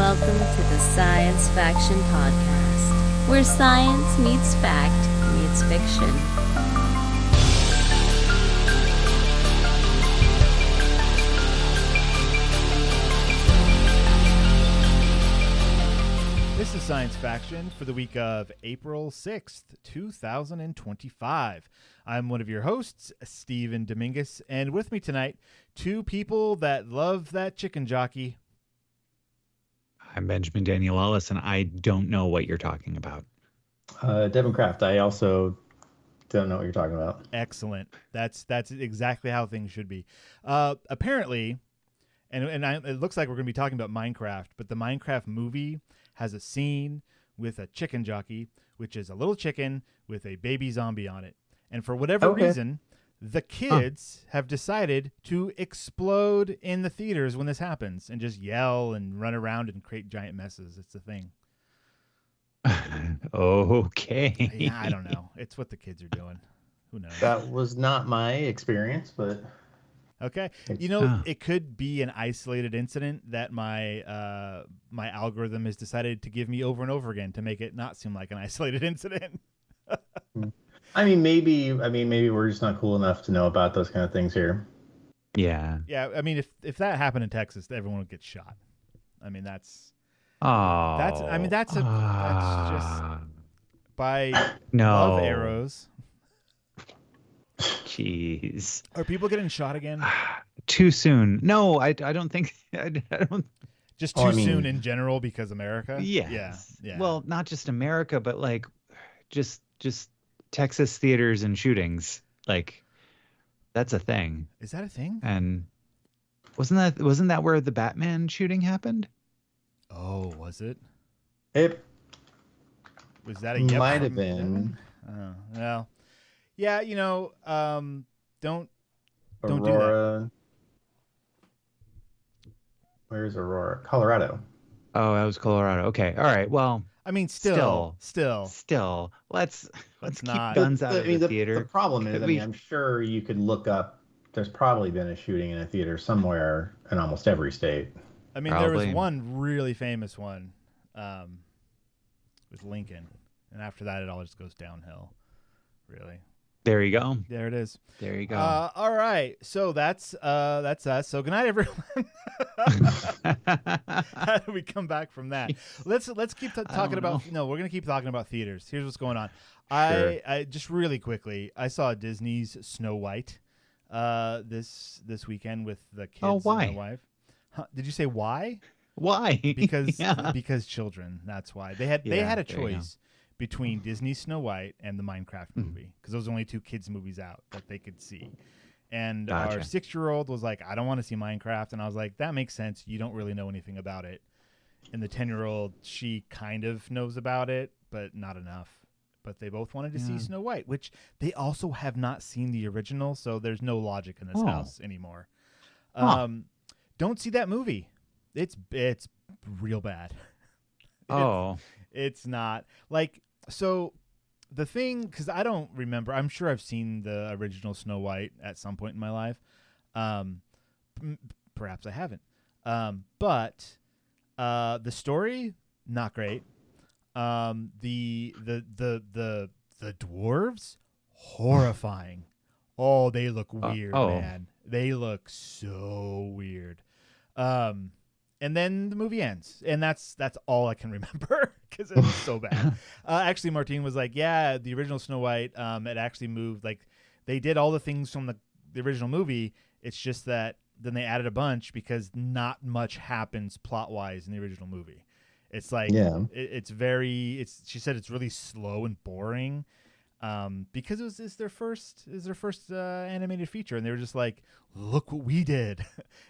welcome to the Science Faction Podcast, where science meets fact meets fiction. This is Science Faction for the week of April 6th, 2025. I'm one of your hosts, Steven Dominguez, and with me tonight, two people that love that chicken jockey. I'm Benjamin Daniel Ellis, and I don't know what you're talking about. Devon Kraft. I also don't know what you're talking about. Excellent. That's exactly how things should be. Apparently, it looks like we're going to be talking about Minecraft, but the Minecraft movie has a scene with a chicken jockey, which is a little chicken with a baby zombie on it. And for whatever reason, the kids have decided to explode in the theaters when this happens and just yell and run around and create giant messes. It's a thing. Okay. Yeah, I don't know. It's what the kids are doing. Who knows? That was not my experience, but... Okay. It could be an isolated incident that my algorithm has decided to give me over and over again to make it not seem like an isolated incident. Maybe we're just not cool enough to know about those kind of things here. Yeah. Yeah, I mean if that happened in Texas, everyone would get shot. I mean that's just by love arrows. Jeez. Are people getting shot again? Too soon. No, I don't think. I don't. Just too soon in general because America. Yes. Yeah. Well, not just America, but like, just Texas theaters and shootings. Like, that's a thing. Is that a thing? And wasn't that where the Batman shooting happened? Oh, was it? It was that a might have been. Oh, well. Yeah, don't do Aurora. Where's Aurora? Colorado. Oh, that was Colorado. Okay. All right. Well, I mean, still. Let's keep not guns out of the theater. The problem is, I'm sure you could look up. There's probably been a shooting in a theater somewhere in almost every state. I mean, there was one really famous one with Lincoln, and after that, it all just goes downhill. Really. There you go. There it is. There you go. All right. So that's us. So good night, everyone. How do we come back from that? Let's keep talking about. No, we're gonna keep talking about theaters. Here's what's going on. Sure. I just really quickly. I saw Disney's Snow White this weekend with the kids and my wife. Huh? Did you say why? Why? Because children. That's why they had a choice between Disney's Snow White and the Minecraft movie, because those are only two kids movies out that they could see. And our 6-year-old was like, I don't want to see Minecraft. And I was like, that makes sense. You don't really know anything about it. And the 10-year-old, she kind of knows about it, but not enough. But they both wanted to see Snow White, which they also have not seen the original. So there's no logic in this house anymore. Don't see that movie. It's real bad. It's not like, so the thing, because I don't remember, I'm sure I've seen the original Snow White at some point in my life. Perhaps I haven't. But the story, not great. The dwarves, horrifying. Oh, they look weird, man. They look so weird. And then the movie ends, and that's all I can remember because it was so bad. Actually, Martine was like, "Yeah, the original Snow White, it actually moved. Like they did all the things from the original movie. It's just that then they added a bunch because not much happens plot wise in the original movie. It's like it's she said it's really slow and boring." Because it's their first animated feature, and they were just like, look what we did.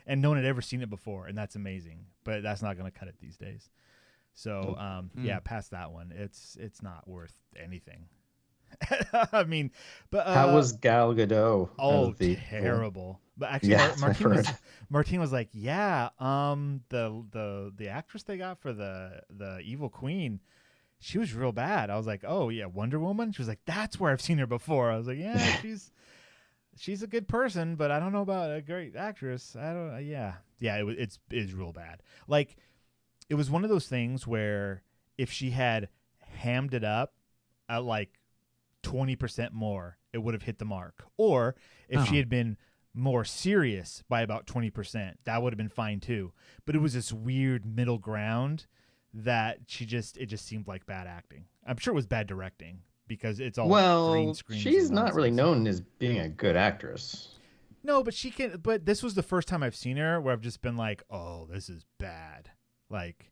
And no one had ever seen it before, and that's amazing, but that's not going to cut it these days. So past that one, it's not worth anything. I mean, but how was Gal Gadot? Oh, terrible. But actually, Martine was like, yeah, the actress they got for the evil queen, she was real bad. I was like, oh yeah, Wonder Woman. She was like, that's where I've seen her before. I was like, yeah, she's a good person, but I don't know about a great actress. I don't. Yeah, it's real bad. Like it was one of those things where if she had hammed it up at like 20% more, it would have hit the mark. Or if she had been more serious by about 20%, that would have been fine too. But it was this weird middle ground that it just seemed like bad acting. I'm sure it was bad directing because it's all green screens. She's not really known as being a good actress. No, but she can. But this was the first time I've seen her where I've just been like, "Oh, this is bad." Like,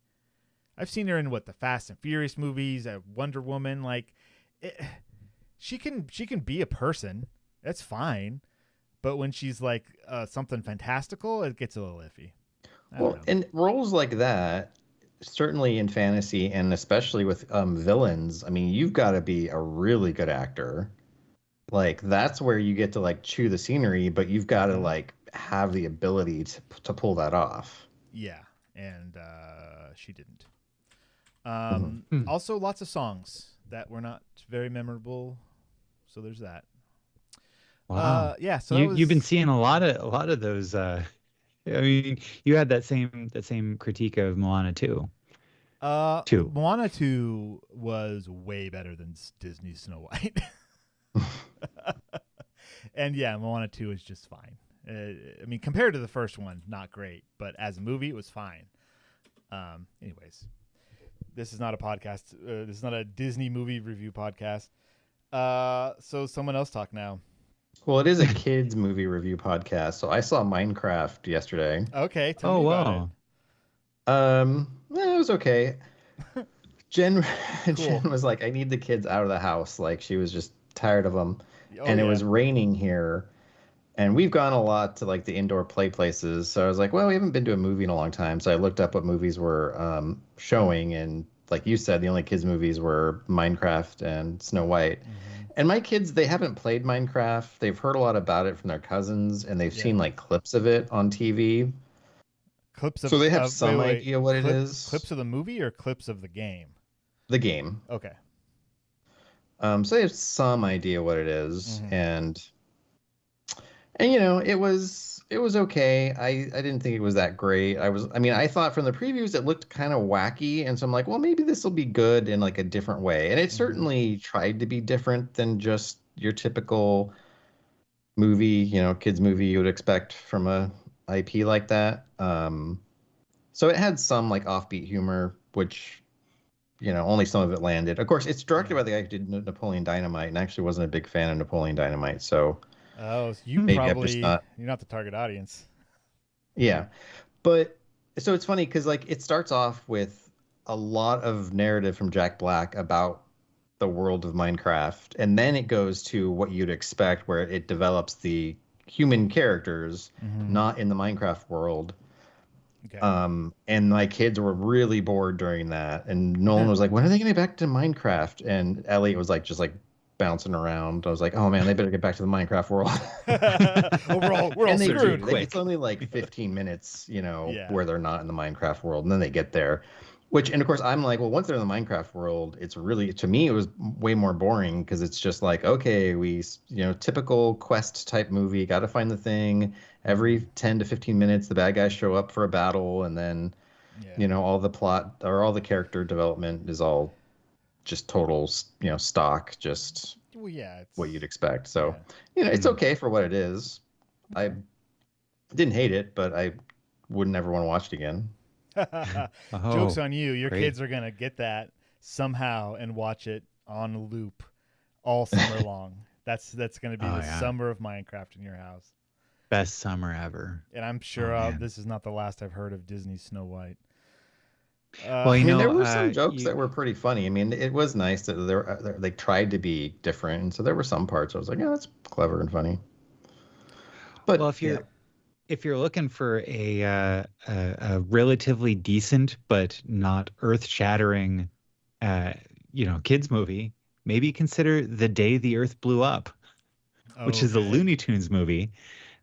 I've seen her in the Fast and Furious movies, Wonder Woman. Like, she can be a person. That's fine. But when she's like something fantastical, it gets a little iffy. Well, in roles like that, certainly in fantasy and especially with villains, I mean, you've got to be a really good actor. Like, that's where you get to like chew the scenery, but you've got to like have the ability to pull that off. Yeah, and she didn't. Also, lots of songs that were not very memorable. So there's that. Wow. Yeah. So you've been seeing a lot of those. I mean, you had that same critique of Moana 2. Moana 2 was way better than Disney's Snow White. And yeah, Moana 2 is just fine. I mean, compared to the first one, not great, but as a movie, it was fine. Anyways, this is not a podcast. This is not a Disney movie review podcast. So someone else talk now. Well, it is a kids movie review podcast. So I saw Minecraft yesterday. Okay, tell me about it. It was okay. Jen was like, I need the kids out of the house. Like, she was just tired of them. It was raining here. And we've gone a lot to like the indoor play places. So I was like, well, we haven't been to a movie in a long time. So I looked up what movies were showing. And like you said, the only kids movies were Minecraft and Snow White. Mm-hmm. And my kids, they haven't played Minecraft. They've heard a lot about it from their cousins, and they've seen like clips of it on TV. So they have some idea what it is. Clips of the movie or clips of the game? The game. Okay. So they have some idea what it is, and you know, it was okay. I didn't think it was that great. I thought from the previews it looked kind of wacky, and so I'm like, well, maybe this will be good in like a different way. And it certainly tried to be different than just your typical movie, you know, kids movie you would expect from a IP like that. So it had some like offbeat humor, which, you know, only some of it landed. Of course, it's directed by the guy who did Napoleon Dynamite, and I actually wasn't a big fan of Napoleon Dynamite, so. Oh, so you're not the target audience. Yeah. But so it's funny because like it starts off with a lot of narrative from Jack Black about the world of Minecraft. And then it goes to what you'd expect, where it develops the human characters, not in the Minecraft world. Okay. And my kids were really bored during that. And Nolan was like, when are they going to get back to Minecraft? And Elliot was like, just like, bouncing around. I was like, oh man, they better get back to the Minecraft world. we're all screwed. It's only like 15 minutes, you know, where they're not in the Minecraft world, and then they get there. And of course, I'm like, well, once they're in the Minecraft world, it's really, to me, it was way more boring because it's just like, okay, typical quest type movie, got to find the thing. Every 10 to 15 minutes, the bad guys show up for a battle, and then, you know, all the plot or all the character development is all just total, you know, stock, just what you'd expect. So, you know, it's okay for what it is. I didn't hate it, but I would never want to watch it again. Joke's on you. Your kids are going to get that somehow and watch it on loop all summer long. That's going to be the summer of Minecraft in your house. Best summer ever. And I'm sure this is not the last I've heard of Disney's Snow White. Well, there were some jokes that were pretty funny. I mean, it was nice that they tried to be different, and so there were some parts I was like, yeah, that's clever and funny. But well, if you're looking for a relatively decent but not earth-shattering, kids movie, maybe consider The Day the Earth Blew Up, which is a Looney Tunes movie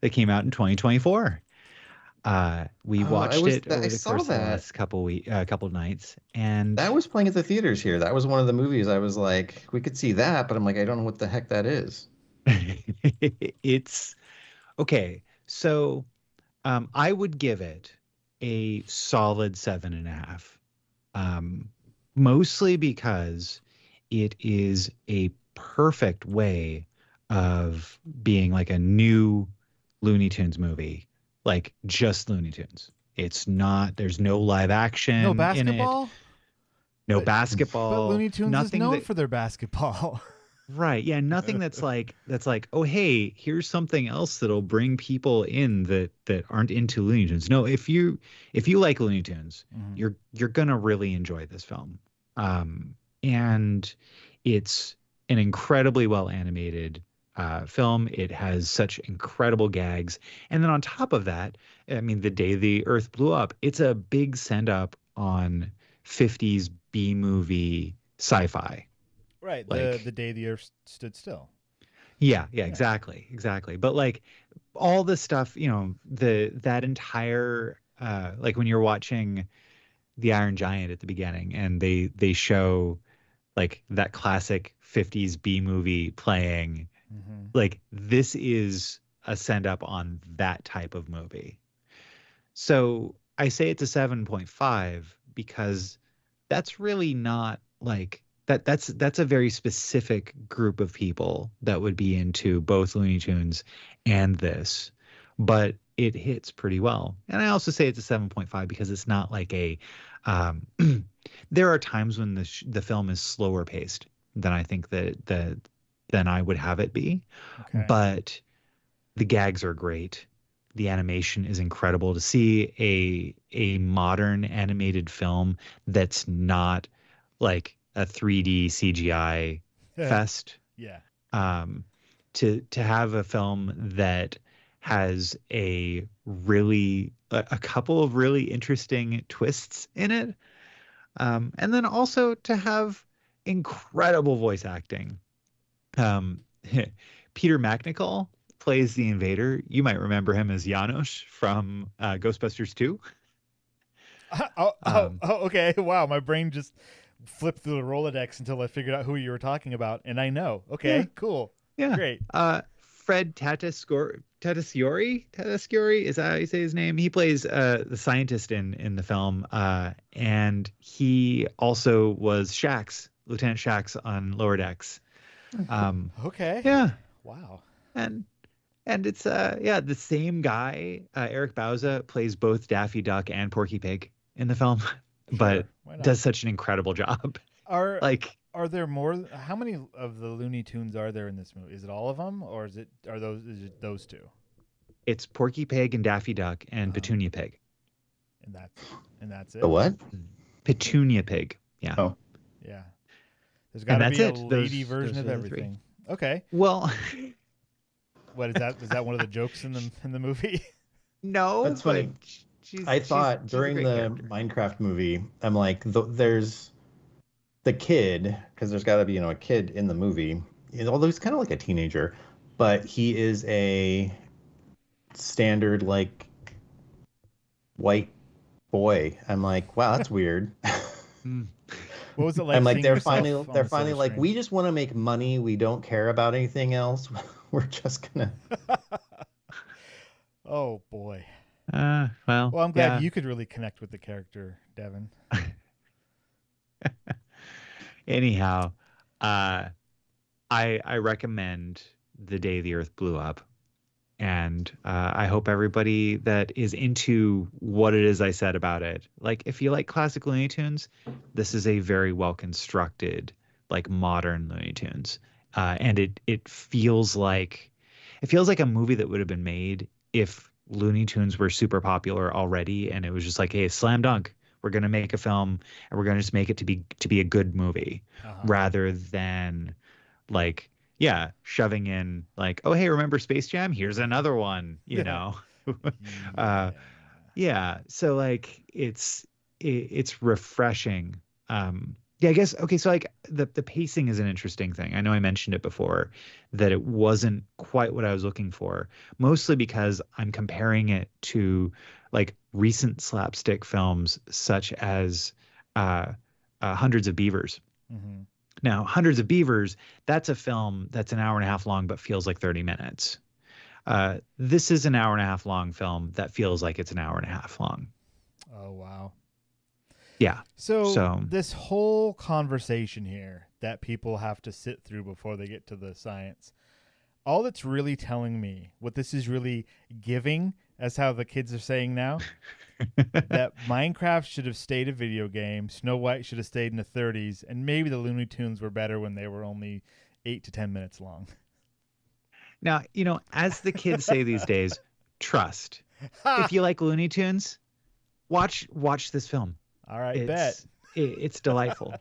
that came out in 2024. We watched it over the course of the last couple of nights, and that was playing at the theaters here. That was one of the movies I was like, we could see that, but I'm like, I don't know what the heck that is. It's okay. So, I would give it a solid 7.5. Mostly because it is a perfect way of being like a new Looney Tunes movie, like just Looney Tunes. It's not, there's no live action No in it, basketball? no But basketball. Looney Tunes is nothing known that, for their basketball. right. Yeah. Nothing that's like, oh, hey, here's something else that'll bring people in that aren't into Looney Tunes. No, if you like Looney Tunes, you're going to really enjoy this film. And it's an incredibly well animated film. It has such incredible gags. And then on top of that, I mean, the day the Earth blew up, it's a big send up on 50s B movie sci-fi. Right. Like, the day the Earth stood still. Yeah, exactly. But like all the stuff, that entire like when you're watching The Iron Giant at the beginning and they show like that classic 50s B movie playing, like this is a send up on that type of movie. So I say it's a 7.5 because that's really not like that's a very specific group of people that would be into both Looney Tunes and this, but it hits pretty well. And I also say it's a 7.5 because it's not like a there are times when the film is slower paced than I think than I would have it be. Okay. But the gags are great. The animation is incredible. To see a modern animated film that's not like a 3D CGI fest. Yeah. To have a film that has a couple of really interesting twists in it. And then also to have incredible voice acting. Peter McNichol plays the invader. You might remember him as Janos from Ghostbusters 2. Okay. Wow. My brain just flipped through the Rolodex until I figured out who you were talking about. And I know. Okay, yeah. Cool. Yeah. Great. Fred Tatasciore, is that how you say his name? He plays the scientist in the film. And he also was Shax, Lieutenant Shax on Lower Decks. Okay. Yeah. Wow. And it's the same guy, Eric Bauza, plays both Daffy Duck and Porky Pig in the film, but does such an incredible job. Are there more? How many of the Looney Tunes are there in this movie? Is it all of them, or is it those two? It's Porky Pig and Daffy Duck and Petunia Pig. And that's it. The what? Petunia Pig. Yeah. Oh. Yeah. There's got to be a lady version of everything. Okay. Well, what is that? Is that one of the jokes in the movie? No, that's funny. I thought during the Minecraft movie, I'm like, there's the kid, because there's got to be a kid in the movie, although he's kind of like a teenager, but he is a standard like white boy. I'm like, wow, that's weird. What was it like? I'm like, they're finally like, we just want to make money. We don't care about anything else. We're just gonna. Oh boy. Well, I'm glad you could really connect with the character, Devon. Anyhow, I recommend The Day the Earth Blew Up, and I hope everybody that is into what it is I said about it, like if you like classic Looney Tunes, this is a very well constructed, like modern Looney Tunes, and it feels like a movie that would have been made if Looney Tunes were super popular already, and it was just like, hey, slam dunk. We're going to make a film and we're going to just make it to be a good movie rather than like, shoving in like, oh, hey, remember Space Jam? Here's another one, you know? So like, it's refreshing. I guess. Okay. So like the pacing is an interesting thing. I know I mentioned it before that it wasn't quite what I was looking for, mostly because I'm comparing it to like recent slapstick films such as Hundreds of Beavers. Mm-hmm. Now, Hundreds of Beavers, that's a film that's an hour and a half long, but feels like 30 minutes. This is an hour and a half long film that feels like it's an hour and a half long. Oh, wow. Yeah. So this whole conversation here that people have to sit through before they get to the science, all it's really telling me, what this is really giving, as how the kids are saying now, that Minecraft should have stayed a video game, Snow White should have stayed in the 30s, and maybe the Looney Tunes were better when they were only 8 to 10 minutes long. Now, as the kids say these days, trust. If you like Looney Tunes, watch this film. All right, bet. It's delightful.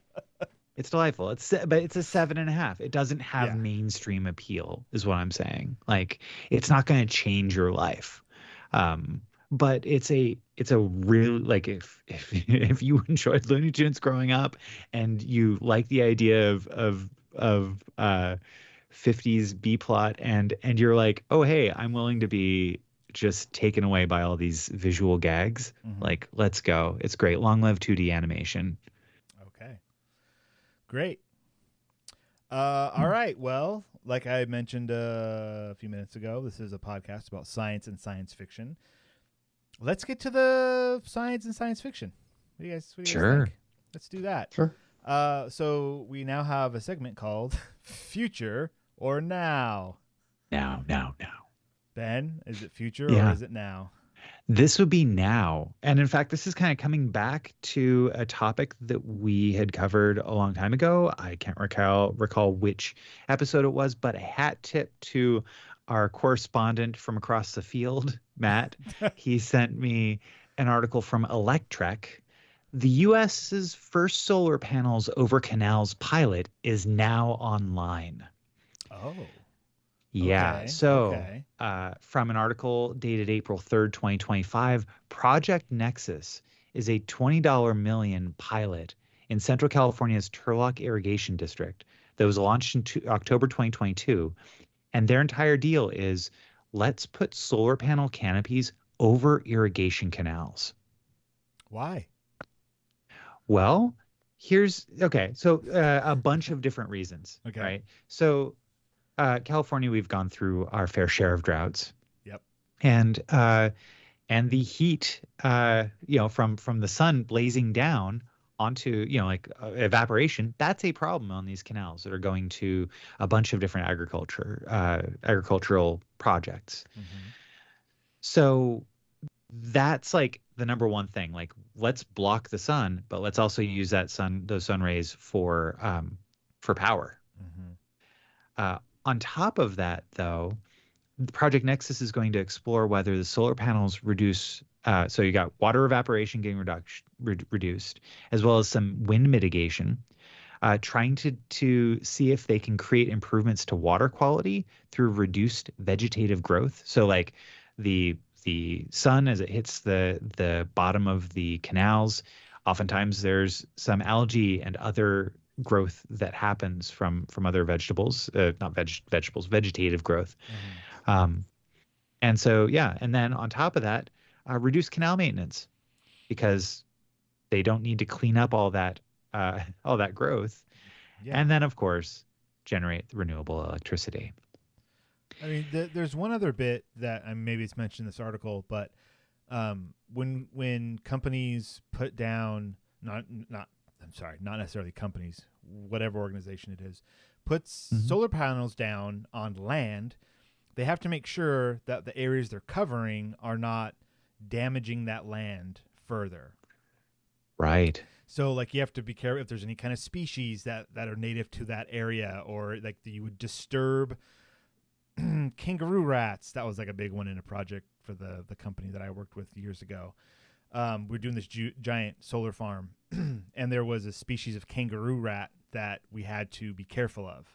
It's delightful. But it's a 7.5. It doesn't have mainstream appeal, is what I'm saying. Like, it's not going to change your life. But it's a real, like, if you enjoyed Looney Tunes growing up and you like the idea of 50s B plot and you're like, oh hey, I'm willing to be just taken away by all these visual gags. Mm-hmm. Like, let's go. It's great. Long live 2D animation. Okay. Great. All right. Well, like I mentioned a few minutes ago, this is a podcast about science and science fiction. Let's get to the science and science fiction. What do you guys Sure. think? Let's do that. Sure. So we now have a segment called Future or Now. Now. Ben, is it future or is it now? This would be now. And in fact, this is kind of coming back to a topic that we had covered a long time ago. I can't recall which episode it was, but a hat tip to our correspondent from across the field, Matt. He sent me an article from Electrek. The U.S.'s first solar panels over canals pilot is now online. Oh. Yeah. Okay. So from an article dated April 3rd, 2025, Project Nexus is a $20 million pilot in Central California's Turlock Irrigation District that was launched in October 2022. And their entire deal is, let's put solar panel canopies over irrigation canals. Why? Well, so a bunch of different reasons. Okay. Right. So California, we've gone through our fair share of droughts. Yep. And the heat, from the sun blazing down onto, evaporation, that's a problem on these canals that are going to a bunch of different agricultural projects. Mm-hmm. So that's like the number one thing. Like, let's block the sun, but let's also use those sun rays for power. Mm-hmm. On top of that, though, Project Nexus is going to explore whether the solar panels reduce. So you got water evaporation getting reduced, as well as some wind mitigation, trying to see if they can create improvements to water quality through reduced vegetative growth. So like the sun, as it hits the bottom of the canals, oftentimes there's some algae and other growth that happens from other vegetables, vegetative growth. Mm-hmm. And so, and then on top of that, reduce canal maintenance, because they don't need to clean up all that growth. Yeah. And then, of course, generate renewable electricity. I mean, there's one other bit that maybe it's mentioned in this article, but when companies put down, not necessarily companies, whatever organization it is, puts mm-hmm. solar panels down on land, they have to make sure that the areas they're covering are not damaging that land further. Right. So, like, you have to be careful if there's any kind of species that are native to that area, or like you would disturb kangaroo rats. That was like a big one in a project for the company that I worked with years ago. We're doing this giant solar farm, and there was a species of kangaroo rat that we had to be careful of,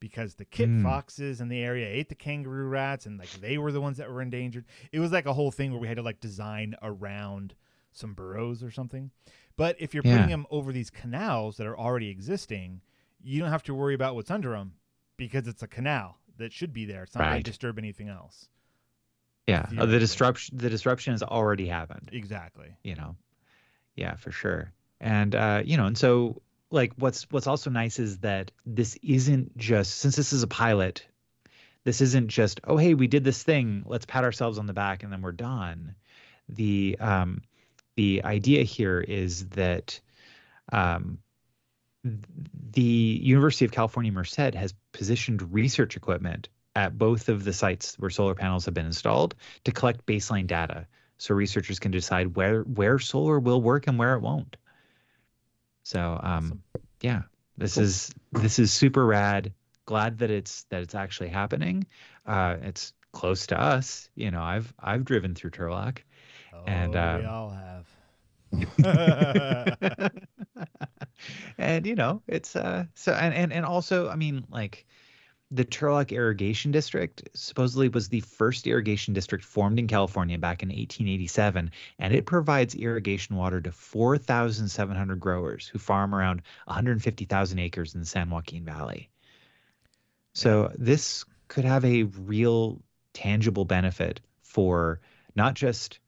because the kit foxes in the area ate the kangaroo rats, and like they were the ones that were endangered. It was like a whole thing where we had to like design around some burrows or something. But if you're putting them over these canals that are already existing, you don't have to worry about what's under them, because it's a canal that should be there. It's not going to disturb anything else. Yeah, the disruption has already happened. Exactly. Yeah, for sure. And and so like what's also nice is that this isn't just, since this is a pilot, this isn't just, oh hey, we did this thing, let's pat ourselves on the back and then we're done. The the idea here is that the University of California, Merced has positioned research equipment at both of the sites where solar panels have been installed to collect baseline data, so researchers can decide where solar will work and where it won't. So, Awesome. yeah, this is super rad. Glad that it's actually happening. It's close to us. You know, I've driven through Turlock, and we all have. And you know, it's so and also, I mean, like, the Turlock Irrigation District supposedly was the first irrigation district formed in California back in 1887, and it provides irrigation water to 4,700 growers who farm around 150,000 acres in the San Joaquin Valley. So this could have a real tangible benefit for not just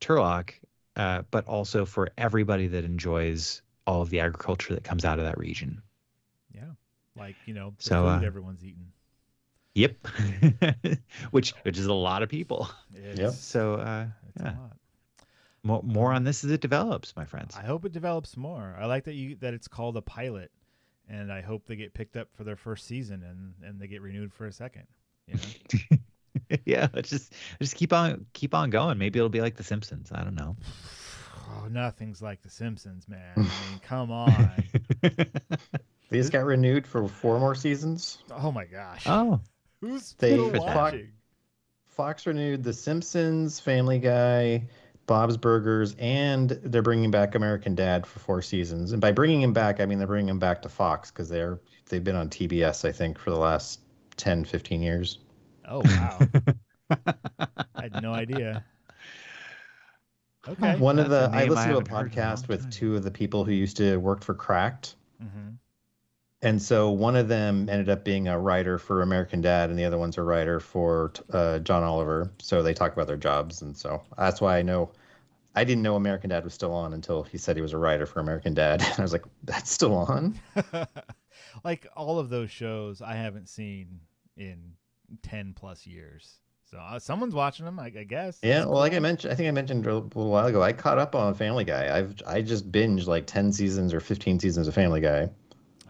Turlock, but also for everybody that enjoys all of the agriculture that comes out of that region. Yeah. Like, you know, the So, food everyone's eating. Yep. which is a lot of people. Yep. So It's yeah. a lot. More on this as it develops, my friends. I hope it develops more. I like that it's called a pilot, and I hope they get picked up for their first season and they get renewed for a second. You know? Yeah, let's just keep on going. Maybe it'll be like The Simpsons. I don't know. Oh, nothing's like The Simpsons, man. I mean, come on. These got renewed for 4 more seasons. Oh my gosh. Oh, Who's They- still watching? Fox renewed The Simpsons, Family Guy, Bob's Burgers, and they're bringing back American Dad for 4 seasons. And by bringing him back, I mean they're bringing him back to Fox because they've been on TBS, I think, for the last 10, 15 years. Oh wow. I had no idea. Okay. I listened to a haven't heard in a podcast long with time. 2 of the people who used to work for Cracked. Mm-hmm. And so one of them ended up being a writer for American Dad, and the other one's a writer for John Oliver. So they talk about their jobs, and so that's why I didn't know American Dad was still on until he said he was a writer for American Dad. And I was like, that's still on? Like all of those shows I haven't seen in 10 plus years. So someone's watching them, I guess. Yeah, That's well, like cool. I think I mentioned a little while ago, I caught up on Family Guy. I just binged like 10 seasons or 15 seasons of Family Guy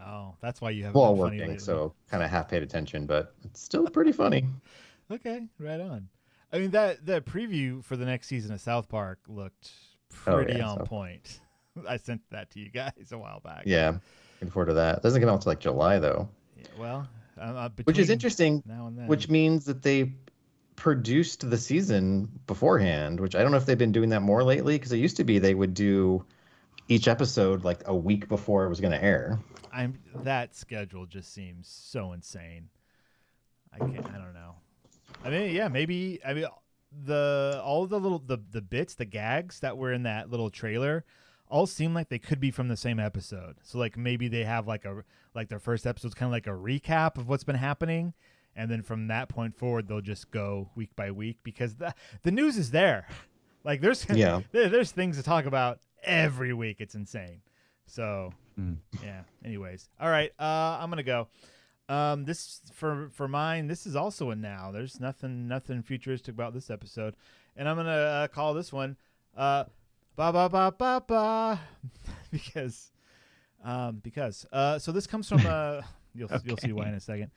Oh, that's why you haven't while been funny working, lately. so kind of half paid attention, but it's still pretty funny. Okay, right on. I mean, that preview for the next season of South Park looked pretty on point. I sent that to you guys a while back. Yeah, looking forward to that. It doesn't come out until like July, though. Yeah, well, Which is between interesting, now and then. which means that they produced the season beforehand, which I don't know if they've been doing that more lately, because it used to be they would do each episode like a week before it was going to air. That schedule just seems so insane. I don't know. I mean, yeah, maybe. I mean, all the little the bits, the gags that were in that little trailer, all seem like they could be from the same episode. So like maybe they have like their first episode's kind of like a recap of what's been happening, and then from that point forward they'll just go week by week because the news is there. Like there's things to talk about every week. It's insane. So yeah. Anyways, all right. I'm gonna go. This for mine. This is also a now. There's nothing futuristic about this episode, and I'm gonna call this one ba ba ba ba ba because so this comes from you'll see why in a second.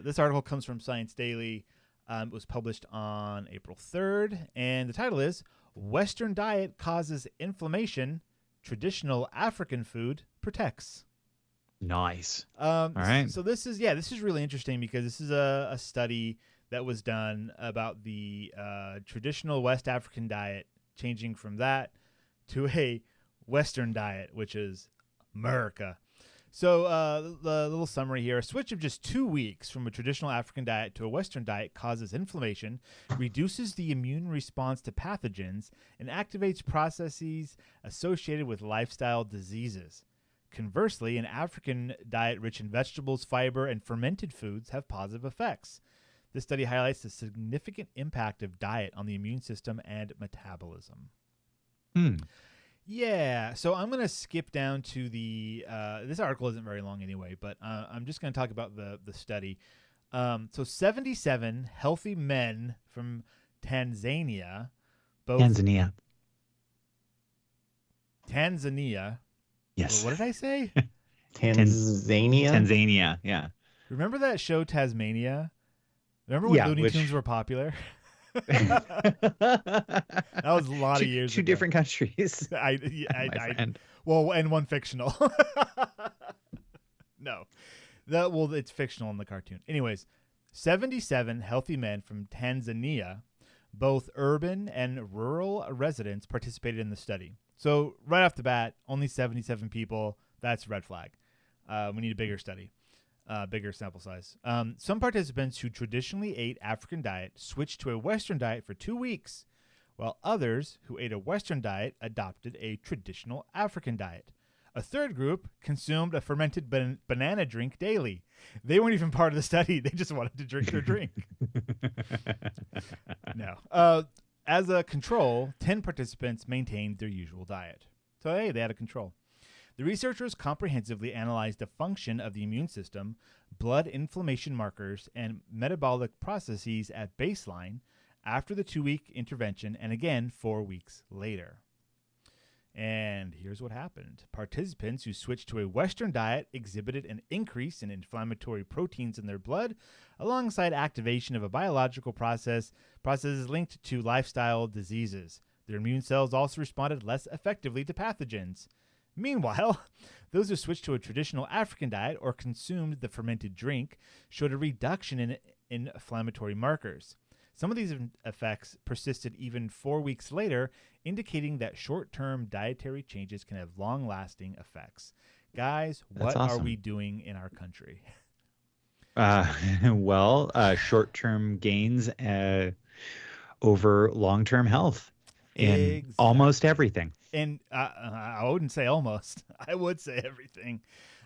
This article comes from Science Daily. It was published on April 3rd, and the title is "Western Diet Causes Inflammation. Traditional African Food Protects." Nice. All right. So this is really interesting because this is a study that was done about the traditional West African diet, changing from that to a Western diet, which is America. So the little summary here: a switch of just 2 weeks from a traditional African diet to a Western diet causes inflammation, reduces the immune response to pathogens, and activates processes associated with lifestyle diseases. Conversely, an African diet rich in vegetables, fiber, and fermented foods have positive effects. This study highlights the significant impact of diet on the immune system and metabolism. Yeah, so I'm going to skip down to the this article isn't very long anyway, but I'm just going to talk about the study. So 77 healthy men from Tanzania, both Tanzania. Tanzania. Yes. What did I say? Tanzania. Yeah. Remember that show Tasmania? Remember when Looney Tunes were popular? That was a lot of years ago. Two different countries. Well, and one fictional. No. It's fictional in the cartoon. Anyways, 77 healthy men from Tanzania, both urban and rural residents, participated in the study. So right off the bat, only 77 people. That's a red flag. We need a bigger study. Bigger sample size. Some participants who traditionally ate African diet switched to a Western diet for 2 weeks, while others who ate a Western diet adopted a traditional African diet. A third group consumed a fermented banana drink daily. They weren't even part of the study. They just wanted to drink their drink. No. As a control, 10 participants maintained their usual diet. So, hey, they had a control. The researchers comprehensively analyzed the function of the immune system, blood inflammation markers, and metabolic processes at baseline after the 2-week intervention and again 4 weeks later. And here's what happened. Participants who switched to a Western diet exhibited an increase in inflammatory proteins in their blood alongside activation of a biological processes linked to lifestyle diseases. Their immune cells also responded less effectively to pathogens. Meanwhile, those who switched to a traditional African diet or consumed the fermented drink showed a reduction in inflammatory markers. Some of these effects persisted even 4 weeks later, indicating that short-term dietary changes can have long-lasting effects. Guys, what are we doing in our country? Short-term gains over long-term health in almost everything. And I wouldn't say almost. I would say everything.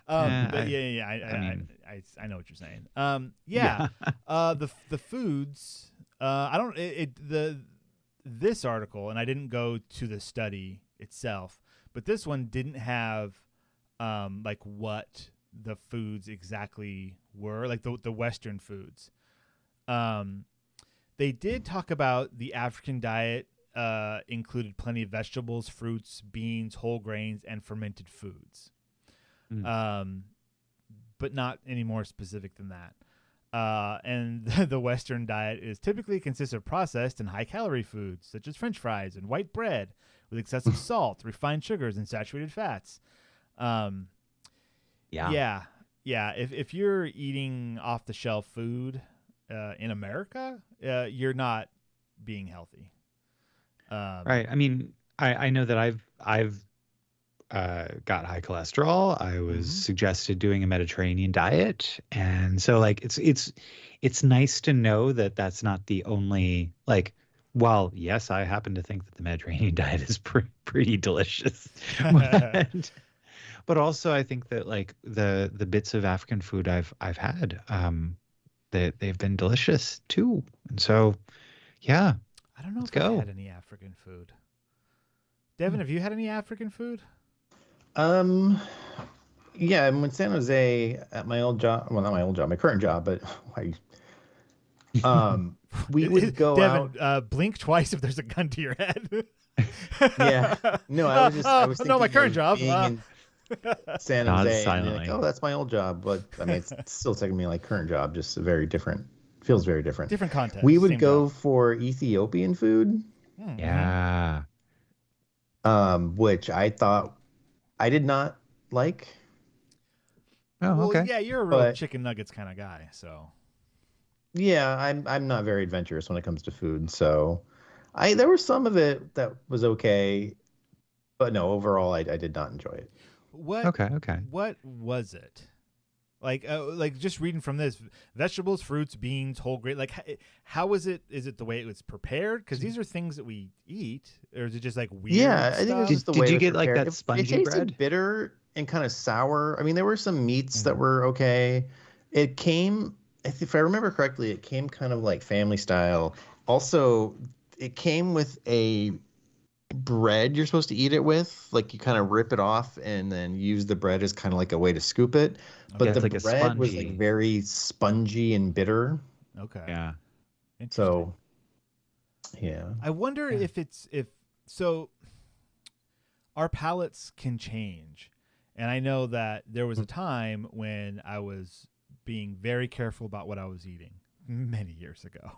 I know what you're saying. The foods. This article, and I didn't go to the study itself, but this one didn't have what the foods exactly were, like the Western foods. They did talk about the African diet. Included plenty of vegetables, fruits, beans, whole grains, and fermented foods. But not any more specific than that. And the Western diet typically consists of processed and high-calorie foods, such as French fries and white bread, with excessive salt, refined sugars, and saturated fats. If you're eating off-the-shelf food in America, you're not being healthy. Right. I mean, I know that I've got high cholesterol. I was suggested doing a Mediterranean diet, and so it's nice to know that that's not the only While yes, I happen to think that the Mediterranean diet is pretty delicious, but also I think that the bits of African food I've had, that they've been delicious too, and so yeah. I don't know if I've had any African food. Devin, have you had any African food? Yeah, I'm in San Jose at my old job. Well, not my old job, my current job, but we would go Devin, out. Blink twice if there's a gun to your head. Yeah. No, I was thinking my current job. In San Jose. And that's my old job. But I mean, it's still taking me current job, just very different. Feels very different. Different context. We would go for Ethiopian food. Yeah. Which I thought I did not like. Oh, okay. Well, yeah, you're a real chicken nuggets kind of guy, so. Yeah, I'm not very adventurous when it comes to food, so there was some of it that was okay, but no, overall I did not enjoy it. Okay. What was it? Just reading from this, vegetables, fruits, beans, whole grain. How is it? Is it the way it was prepared? Because these are things that we eat, or is it just weird? Yeah, I think it's just the way. Did you get that spongy it bread? Tasted bitter and kind of sour. I mean, there were some meats that were okay. It came, if I remember correctly, it came kind of family style. Also, it came with a bread you're supposed to eat it with. You kind of rip it off and then use the bread as kind of a way to scoop it. But the bread was very spongy and bitter. Okay. Yeah. So, yeah. I wonder if our palates can change. And I know that there was a time when I was being very careful about what I was eating many years ago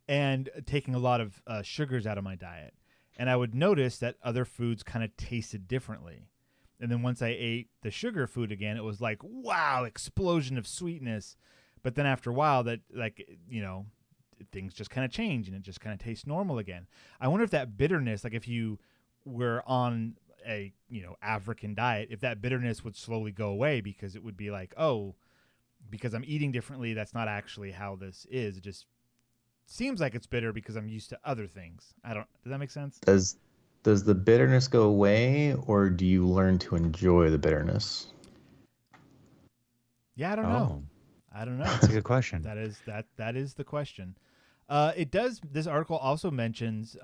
and taking a lot of sugars out of my diet. And I would notice that other foods kind of tasted differently. And then once I ate the sugar food again, it was like, wow, explosion of sweetness. But then after a while that, like, you know, things just kind of change and it just kind of tastes normal again. I wonder if that bitterness, like if you were on a, you know, African diet, if that bitterness would slowly go away, because it would be like, oh, because I'm eating differently, that's not actually how this is. It just seems like it's bitter because I'm used to other things. Does that make sense? Does the bitterness go away, or do you learn to enjoy the bitterness? Yeah, I don't know. I don't know. That's a good question. That is the question. This article also mentions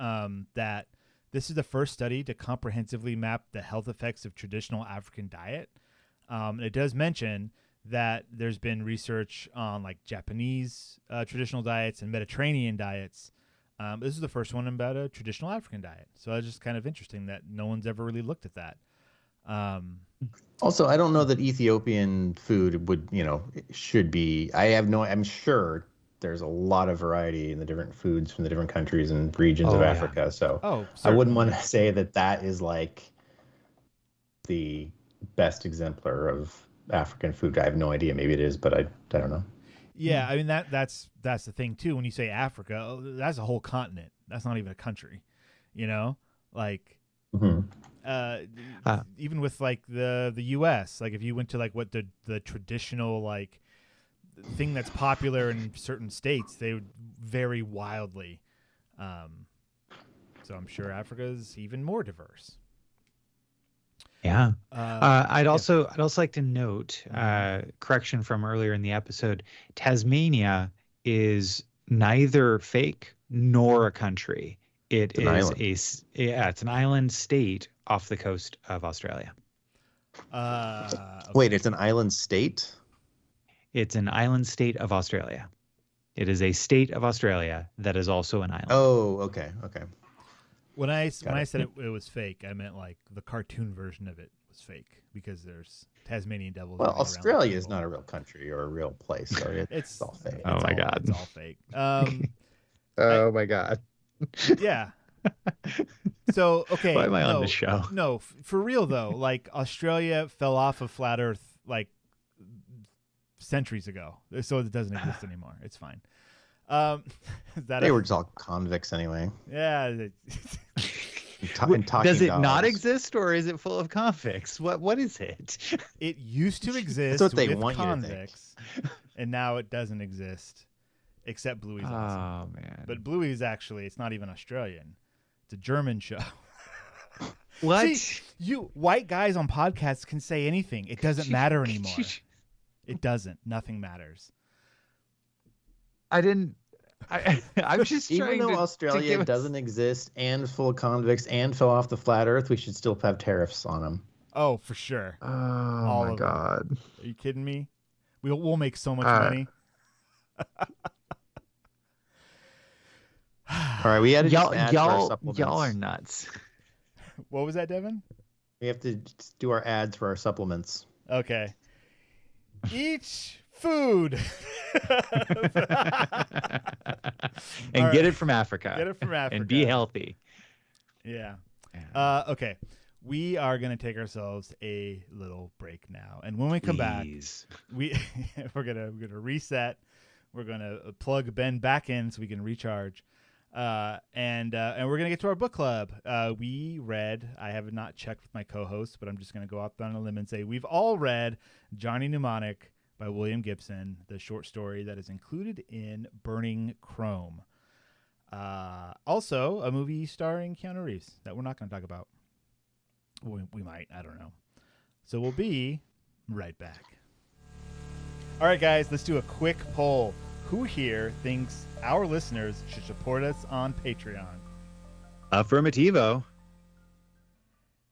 that this is the first study to comprehensively map the health effects of traditional African diet. It does mention that there's been research on like Japanese traditional diets and Mediterranean diets. This is the first one about a traditional African diet. So it's just kind of interesting that no one's ever really looked at that. Also, I don't know that Ethiopian food would, should be. I'm sure there's a lot of variety in the different foods from the different countries and regions of Africa. Yeah. So I wouldn't want to say that is like the best exemplar of African food. I have no idea. Maybe it is, but I don't know. Yeah, I mean that's the thing too. When you say Africa, that's a whole continent. That's not even a country, like even with like the US, like if you went to like what the traditional like thing that's popular in certain states, they would vary wildly. So I'm sure Africa is even more diverse. Yeah. I'd also like to note, correction from earlier in the episode, Tasmania is neither fake nor a country. It's an island state off the coast of Australia. Okay. Wait, it's an island state? It's an island state of Australia. It is a state of Australia that is also an island. Oh, okay. When I said it was fake, I meant like the cartoon version of it was fake because there's Tasmanian devils. Well, Australia is not a real country or a real place, so it's all fake. Oh my God, it's all fake. Oh my God. Yeah. So okay. Why am I on this show? No, for real though. Like Australia fell off of flat Earth like centuries ago, so it doesn't exist anymore. It's fine. They were just all convicts anyway. Yeah. Does it not exist, or is it full of convicts? What is it? It used to exist That's what they with want convicts, and now it doesn't exist, except Bluey's awesome. Oh man! But Bluey's it's not even Australian. It's a German show. What? See, you white guys on podcasts can say anything. It doesn't matter anymore. It doesn't. Nothing matters. I'm just trying Even though Australia doesn't exist and is full of convicts and fell off the flat Earth, we should still have tariffs on them. Oh, for sure. Oh my God! Them. Are you kidding me? We'll make so much money. All right, we had to y'all are nuts. What was that, Devon? We have to do our ads for our supplements. Okay. Each food. And get it from Africa. Get it from Africa. And be healthy. Yeah. Okay. We are going to take ourselves a little break now. And when we come back, we're going to reset. We're going to plug Ben back in so we can recharge. And we're going to get to our book club. We read, I have not checked with my co-host, but I'm just going to go out on a limb and say we've all read Johnny Mnemonic by William Gibson, the short story that is included in Burning Chrome. Also, a movie starring Keanu Reeves that we're not going to talk about. We might, I don't know. So we'll be right back. All right, guys, let's do a quick poll. Who here thinks our listeners should support us on Patreon? Affirmativo.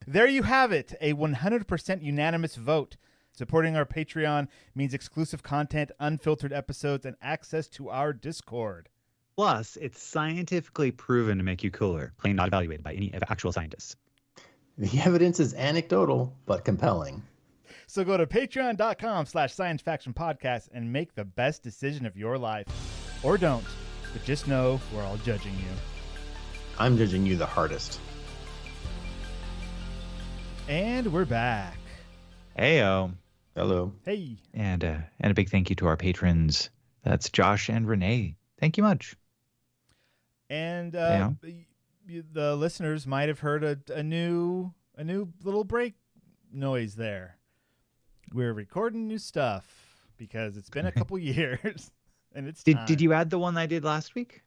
There you have it, a 100% unanimous vote. Supporting our Patreon means exclusive content, unfiltered episodes, and access to our Discord. Plus, it's scientifically proven to make you cooler, plain not evaluated by any actual scientists. The evidence is anecdotal, but compelling. So go to patreon.com/sciencefactionpodcast and make the best decision of your life. Or don't, but just know we're all judging you. I'm judging you the hardest. And we're back. Heyo. Hello. Hey. And a big thank you to our patrons. That's Josh and Renee. Thank you much. And the listeners might have heard a new little break noise there. We're recording new stuff because it's been a couple years, and it's time. Did you add the one I did last week?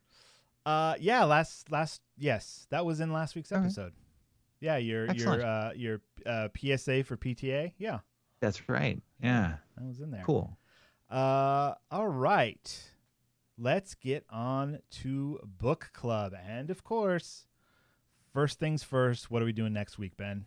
Yeah, last yes, that was in last week's episode. Yeah, your PSA for PTA. Yeah, that's right. Yeah, that was in there. Cool. All right. Let's get on to book club. And of course, first things first, what are we doing next week, Ben?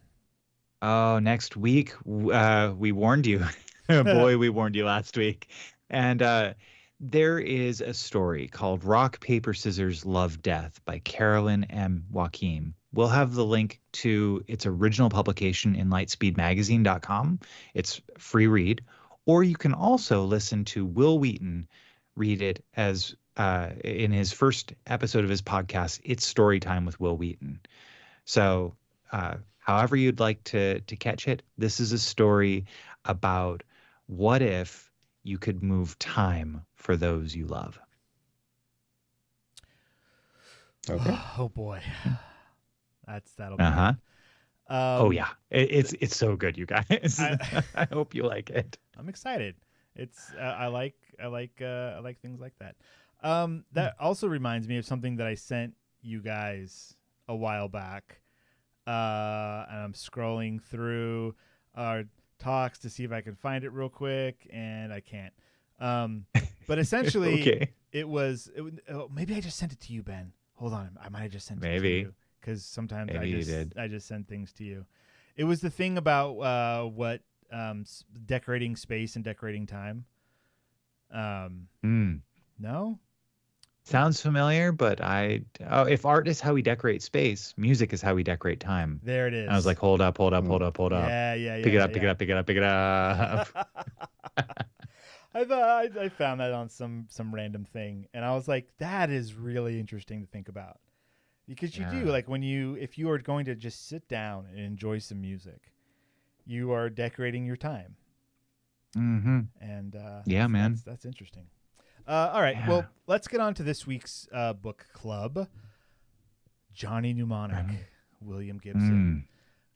Oh, next week, we warned you. Boy, we warned you last week. And there is a story called Rock, Paper, Scissors, Love, Death by Carolyn M. Joachim. We'll have the link to its original publication in lightspeedmagazine.com. It's free read. Or you can also listen to Will Wheaton read it as in his first episode of his podcast, It's Story Time with Will Wheaton. So however you'd like to catch it, this is a story about what if you could move time for those you love. Okay. Oh boy. That'll be good. Oh yeah, it's so good, you guys. I hope you like it. I'm excited. It's I like things like that. That also reminds me of something that I sent you guys a while back. And I'm scrolling through our talks to see if I can find it real quick, and I can't. But essentially, okay. it was maybe I just sent it to you, Ben. Hold on, I might have just sent it to you. Because sometimes I just send things to you. It was the thing about what decorating space and decorating time. No? Sounds familiar, but if art is how we decorate space, music is how we decorate time. There it is. And I was like, hold up. Yeah. Pick it up. I found that on some random thing, and I was like, that is really interesting to think about. Because you do, like if you are going to just sit down and enjoy some music, you are decorating your time. Mm-hmm. And man, that's interesting. All right, well, let's get on to this week's book club. Johnny Mnemonic, William Gibson.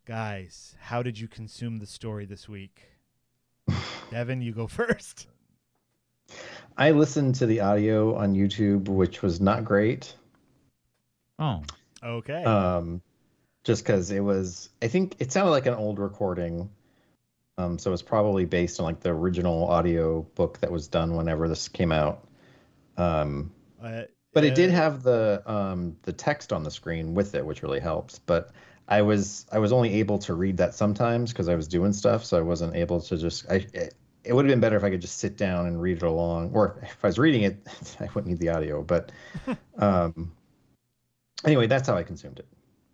Guys, how did you consume the story this week? Devon, you go first. I listened to the audio on YouTube, which was not great. Oh, okay. Just because I think it sounded like an old recording. So it's probably based on like the original audio book that was done whenever this came out. But it did have the text on the screen with it, which really helps. But I was only able to read that sometimes because I was doing stuff, so I wasn't able to just. It would have been better if I could just sit down and read it along, or if I was reading it, I wouldn't need the audio. But anyway, that's how I consumed it.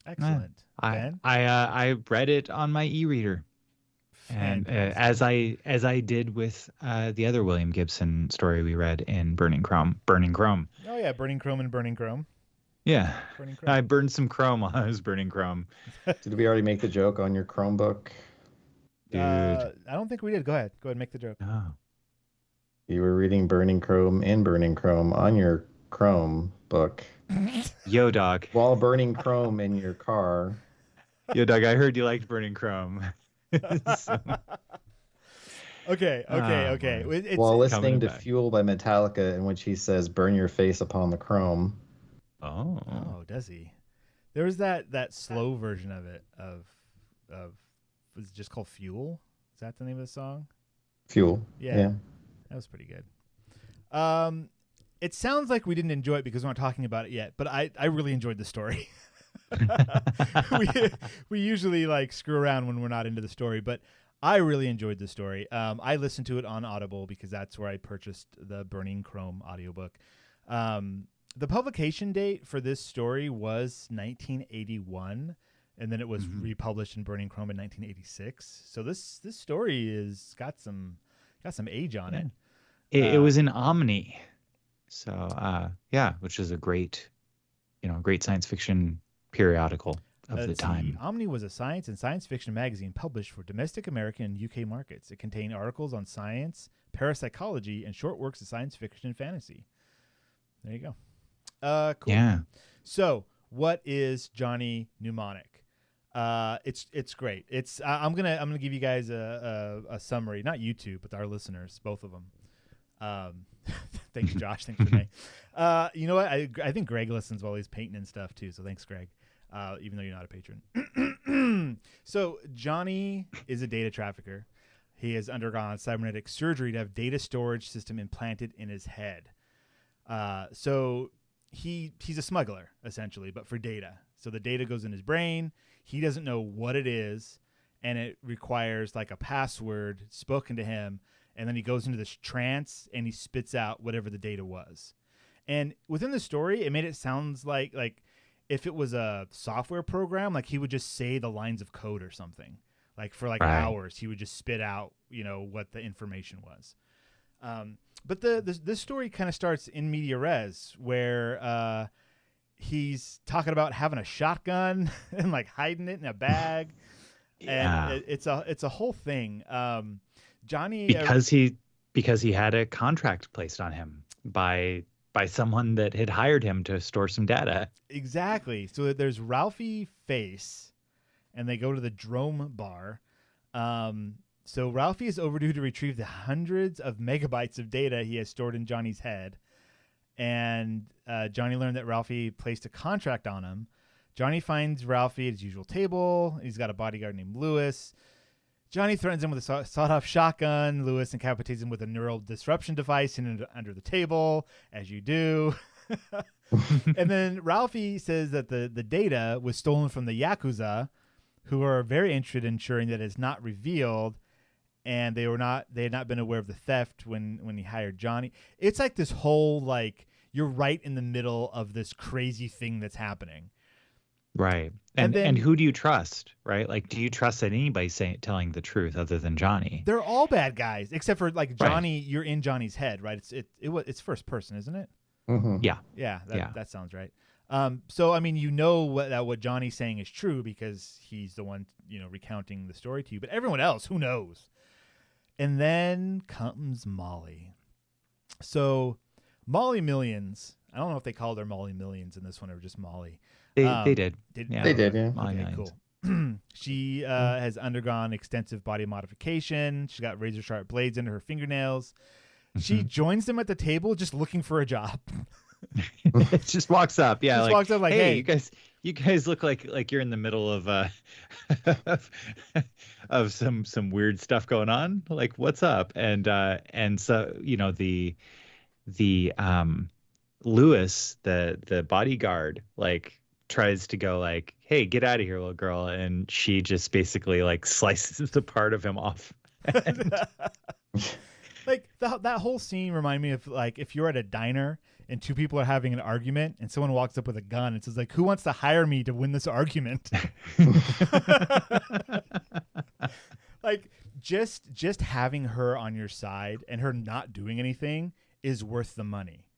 Excellent. I read it on my e-reader, and as I did with the other William Gibson story we read in Burning Chrome. Oh yeah, Burning Chrome and Burning Chrome. Yeah, Burning Chrome. I burned some Chrome while I was burning Chrome. Did we already make the joke on your Chromebook? Dude, I don't think we did. Go ahead, make the joke. Oh. You were reading Burning Chrome and Burning Chrome on your Chromebook. Yo, dog. While burning Chrome in your car. Yo, dog, I heard you liked burning Chrome. Okay. While listening to Fuel by Metallica, in which he says, "Burn your face upon the chrome." Oh, does he? There was that slow version of it of was it just called Fuel? Is that the name of the song? Fuel. Yeah. That was pretty good. It sounds like we didn't enjoy it because we're not talking about it yet, but I really enjoyed the story. we usually like screw around when we're not into the story, but I really enjoyed the story. I listened to it on Audible because that's where I purchased the Burning Chrome audiobook. The publication date for this story was 1981. and then it was republished in Burning Chrome in 1986. So this story is got some age on it. It was in Omni, so which is a great science fiction periodical of the time. Omni was a science and science fiction magazine published for domestic American and UK markets. It contained articles on science, parapsychology, and short works of science fiction and fantasy. There you go. Cool. Yeah. So, what is Johnny Mnemonic? It's great. I'm gonna give you guys a summary, not you two, but our listeners, both of them. Thanks, Josh. Thanks, Renee. You know what? I think Greg listens while he's painting and stuff too. So thanks, Greg. Even though you're not a patron. So Johnny is a data trafficker. He has undergone cybernetic surgery to have data storage system implanted in his head. So he's a smuggler essentially, but for data. So the data goes in his brain. He doesn't know what it is, and it requires like a password spoken to him. And then he goes into this trance and he spits out whatever the data was. And within the story, it made it sound like if it was a software program, like he would just say the lines of code or something. Like for hours, he would just spit out, what the information was. But this story kind of starts in media res, where he's talking about having a shotgun and like hiding it in a bag. Yeah. And it's a whole thing. Johnny, because he had a contract placed on him by someone that had hired him to store some data. Exactly. So there's Ralphie Face, and they go to the Drome bar. So Ralphie is overdue to retrieve the hundreds of megabytes of data he has stored in Johnny's head. And Johnny learned that Ralphie placed a contract on him. Johnny finds Ralphie at his usual table. He's got a bodyguard named Lewis. Johnny threatens him with a sawed-off shotgun. Lewis incapacitates him with a neural disruption device under the table, as you do. And then Ralphie says that the data was stolen from the Yakuza, who are very interested in ensuring that it's not revealed, and they had not been aware of the theft when he hired Johnny. It's like this whole, like, you're right in the middle of this crazy thing that's happening. Right. And who do you trust, right? Like, do you trust that anybody's telling the truth other than Johnny? They're all bad guys, except for like Johnny. Right. You're in Johnny's head, right? It's first person, isn't it? Mm-hmm. Yeah. Yeah. That sounds right. So I mean, what Johnny's saying is true because he's the one recounting the story to you. But everyone else, who knows? And then comes Molly. So Molly Millions. I don't know if they called her Molly Millions in this one or just Molly. They did. They did, yeah. Okay, cool. She has undergone extensive body modification. She's got razor sharp blades under her fingernails. She joins them at the table just looking for a job. It just walks up. Yeah. Just walks up like, hey, you guys look like you're in the middle of of some weird stuff going on. Like, what's up? And so, the Lewis, the bodyguard, like, tries to go like, hey, get out of here, little girl, and she just basically like slices the part of him off. Like that whole scene reminded me of like if you're at a diner and two people are having an argument and someone walks up with a gun and says like, who wants to hire me to win this argument? Like just having her on your side and her not doing anything is worth the money.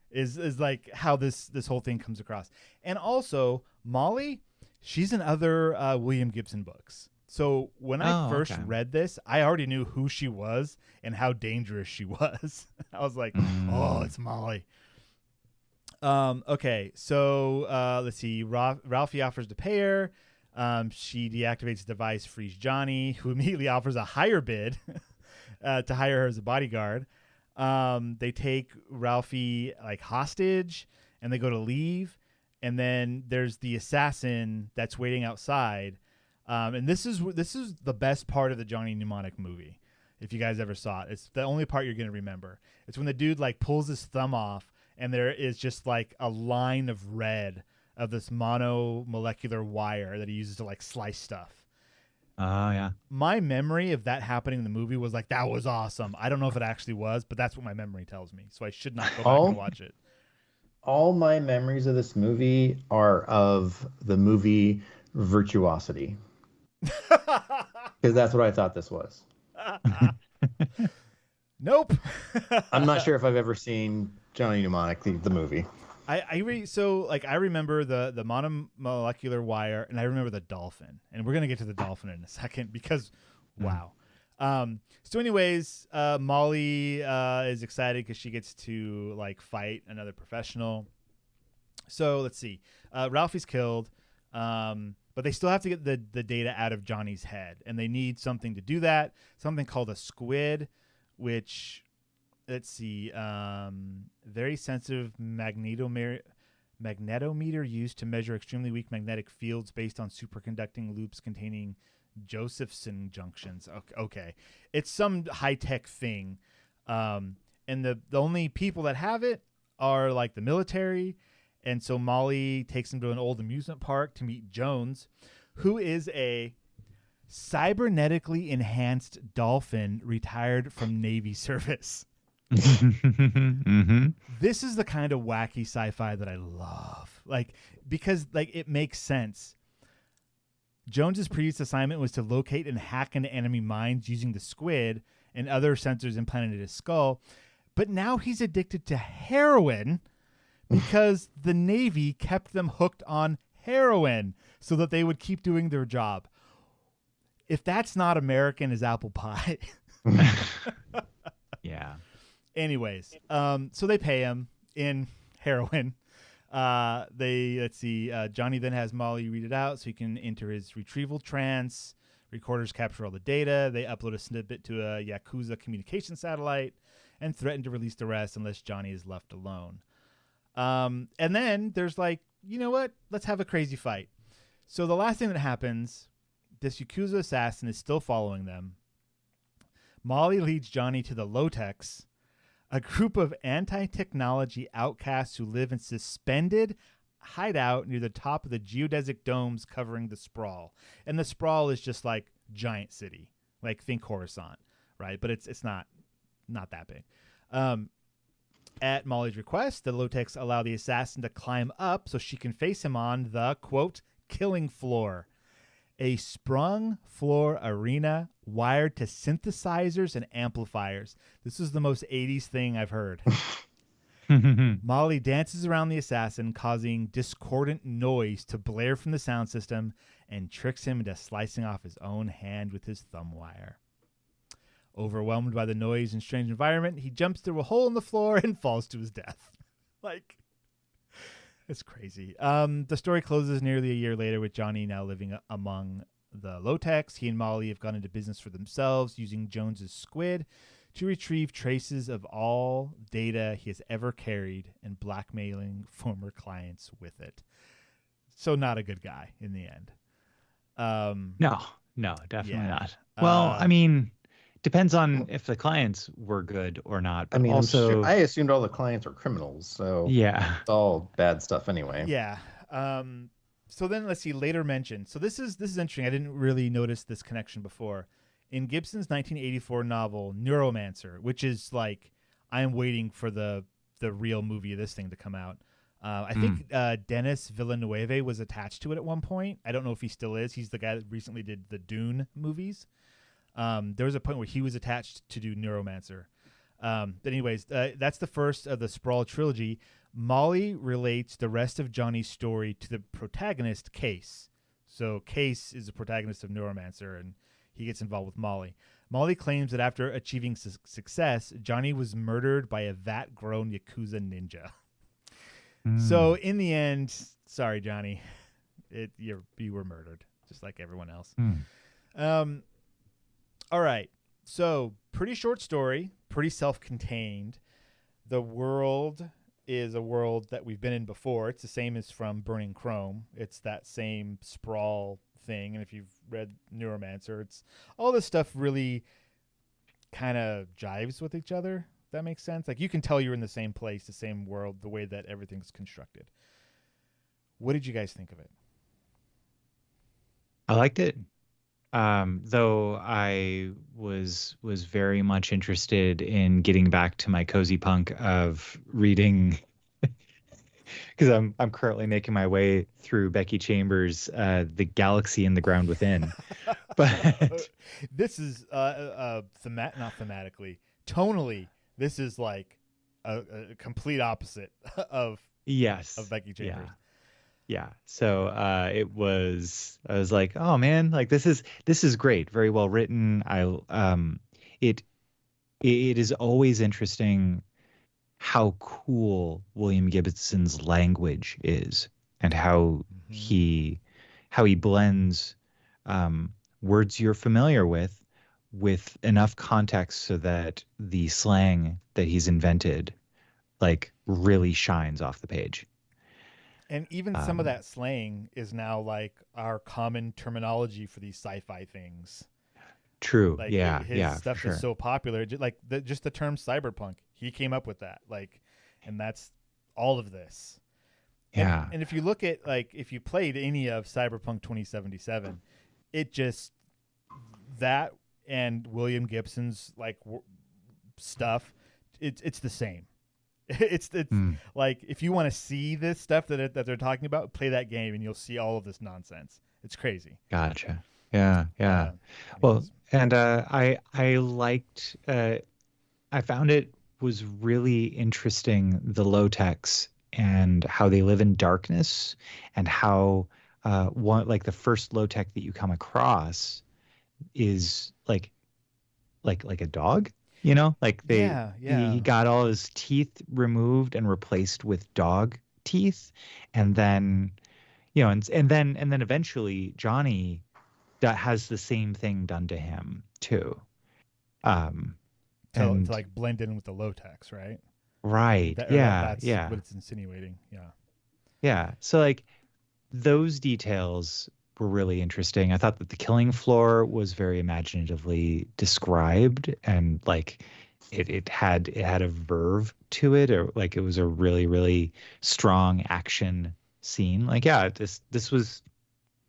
Is like how this whole thing comes across. And also Molly, she's in other William Gibson books. So when I first read this, I already knew who she was and how dangerous she was. I was like, oh, it's Molly. Okay, so let's see. Ralphie offers to pay her. She deactivates the device, frees Johnny, who immediately offers a higher bid to hire her as a bodyguard. They take Ralphie like hostage and they go to leave. And then there's the assassin that's waiting outside. And this is the best part of the Johnny Mnemonic movie. If you guys ever saw it, it's the only part you're going to remember. It's when the dude like pulls his thumb off and there is just like a line of red of this monomolecular wire that he uses to like slice stuff. Oh, yeah. My memory of that happening in the movie was like, that was awesome. I don't know if it actually was, but that's what my memory tells me. So I should not go back and watch it. All my memories of this movie are of the movie virtuosity. Because that's what I thought this was. Nope. I'm not sure if I've ever seen Johnny Mnemonic, the movie. I remember the monomolecular wire, and I remember the dolphin, and we're gonna get to the dolphin in a second because, wow. So anyways, Molly is excited because she gets to like fight another professional. So let's see, Ralphie's killed, but they still have to get the data out of Johnny's head, and they need something to do that. Something called a squid, which, let's see, very sensitive magnetometer used to measure extremely weak magnetic fields based on superconducting loops containing Josephson junctions. Okay. It's some high-tech thing. And the only people that have it are like the military. And so Molly takes him to an old amusement park to meet Jones, who is a cybernetically enhanced dolphin retired from Navy service. Mm-hmm. This is the kind of wacky sci-fi that I love. Because it makes sense. Jones's previous assignment was to locate and hack into enemy minds using the squid and other sensors implanted in his skull. But now he's addicted to heroin because the Navy kept them hooked on heroin so that they would keep doing their job. If that's not American as apple pie. Yeah. Anyways, so they pay him in heroin. Johnny then has Molly read it out so he can enter his retrieval trance. Recorders capture all the data. They upload a snippet to a Yakuza communication satellite and threaten to release the rest unless Johnny is left alone. And then there's you know what? Let's have a crazy fight. So the last thing that happens, this Yakuza assassin is still following them. Molly leads Johnny to the Low-Techs, a group of anti-technology outcasts who live in suspended hideout near the top of the geodesic domes covering the sprawl. And the sprawl is just like giant city, like think Coruscant, right? But it's not that big. At Molly's request, the Low-Techs allow the assassin to climb up so she can face him on the, quote, killing floor. A sprung floor arena wired to synthesizers and amplifiers. This is the most 80s thing I've heard. Molly dances around the assassin, causing discordant noise to blare from the sound system, and tricks him into slicing off his own hand with his thumb wire. Overwhelmed by the noise and strange environment, he jumps through a hole in the floor and falls to his death. It's crazy. The story closes nearly a year later with Johnny now living among the Low-Techs. He and Molly have gone into business for themselves, using Jones's squid to retrieve traces of all data he has ever carried and blackmailing former clients with it. So not a good guy in the end. No, definitely not. Well, I mean, depends on if the clients were good or not. But also, I assumed all the clients were criminals, so yeah, it's all bad stuff anyway. Yeah. So then let's see, later mentioned. So this is interesting. I didn't really notice this connection before. In Gibson's 1984 novel Neuromancer, which is I am waiting for the real movie of this thing to come out. I think Denis Villeneuve was attached to it at one point. I don't know if he still is. He's the guy that recently did the Dune movies. There was a point where he was attached to do Neuromancer. But anyways, that's the first of the Sprawl trilogy. Molly relates the rest of Johnny's story to the protagonist, Case. So Case is the protagonist of Neuromancer, and he gets involved with Molly. Molly claims that after achieving success, Johnny was murdered by a vat-grown Yakuza ninja. So in the end, sorry, Johnny, you were murdered, just like everyone else. All right. So pretty short story, pretty self-contained. The world is a world that we've been in before. It's the same as from Burning Chrome. It's that same sprawl thing. And if you've read Neuromancer, it's all this stuff really kind of jives with each other. If that makes sense. You can tell you're in the same place, the same world, the way that everything's constructed. What did you guys think of it? I liked it. Though I was very much interested in getting back to my cozy punk of reading because I'm currently making my way through Becky Chambers' The Galaxy in the Ground Within. But this is not thematically, tonally, this is like a complete opposite of Becky Chambers. Yeah. So I was like, oh man, like this is great, very well written. It is always interesting how cool William Gibson's language is, and how he blends words you're familiar with enough context so that the slang that he's invented like really shines off the page. And even some of that slang is now like our common terminology for these sci-fi things. True. Like his stuff is so popular. Like just the term cyberpunk, he came up with that. Like, and that's all of this. Yeah. And if you look at like if you played any of Cyberpunk 2077, it just that and William Gibson's like stuff, it's the same. It's like if you want to see this stuff that they're talking about, play that game and you'll see all of this nonsense. It's crazy. Gotcha. Yeah. Well, and I liked. I found it was really interesting, the low techs and how they live in darkness, and how the first low tech that you come across is like a dog. You know, like he got all his teeth removed and replaced with dog teeth, and then, and then eventually Johnny has the same thing done to him too. To like blend in with the low techs, right? Right. That's what it's insinuating. Yeah. Yeah. So like those details were really interesting. I thought that the killing floor was very imaginatively described, and like it had a verve to it, or like it was a really, really strong action scene. Like, this was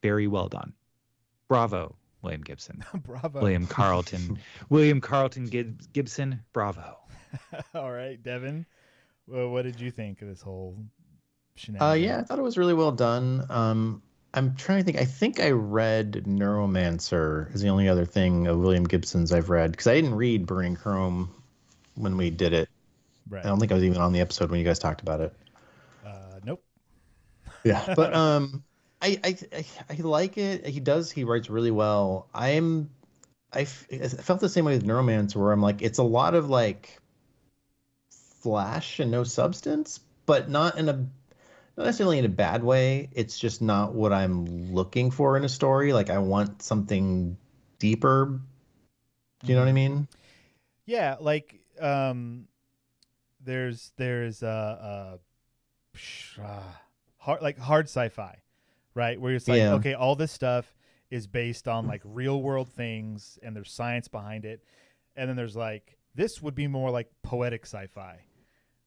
very well done. Bravo, William Gibson. Bravo. William Carlton Gibson. Bravo. All right, Devon. Well, what did you think of this whole shenanigans? Yeah, I thought it was really well done. I'm trying to think. I think I read Neuromancer is the only other thing of William Gibson's I've read, because I didn't read Burning Chrome when we did it. Right. I don't think I was even on the episode when you guys talked about it. Nope. Yeah, but I like it. He writes really well. I felt the same way with Neuromancer, where I'm like, it's a lot of like flash and no substance, but not necessarily in a bad way. It's just not what I'm looking for in a story. Like, I want something deeper. Do you know what I mean? Yeah, like there's hard sci-fi, right? Where it's like, okay, all this stuff is based on like real world things and there's science behind it. And then there's like, this would be more like poetic sci-fi,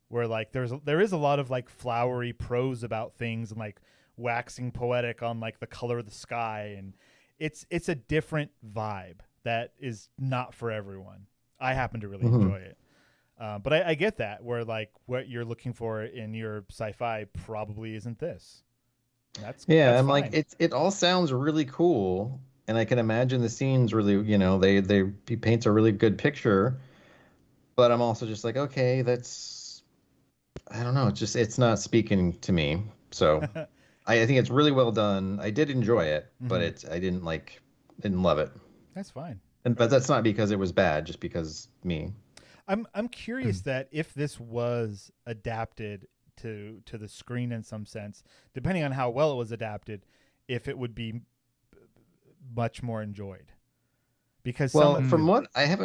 where like there is a lot of like flowery prose about things and like waxing poetic on like the color of the sky, and it's a different vibe that is not for everyone. I happen to really enjoy it. But I get that, where like what you're looking for in your sci-fi probably isn't this. That's I'm fine. like, it all sounds really cool, and I can imagine the scenes really, he paints a really good picture, but I'm also just like, okay, I don't know, it's not speaking to me. So I think it's really well done. I did enjoy it, but I didn't love it. That's fine. But that's not because it was bad, just because me. I'm curious that if this was adapted to the screen in some sense, depending on how well it was adapted, if it would be much more enjoyed. Because from what I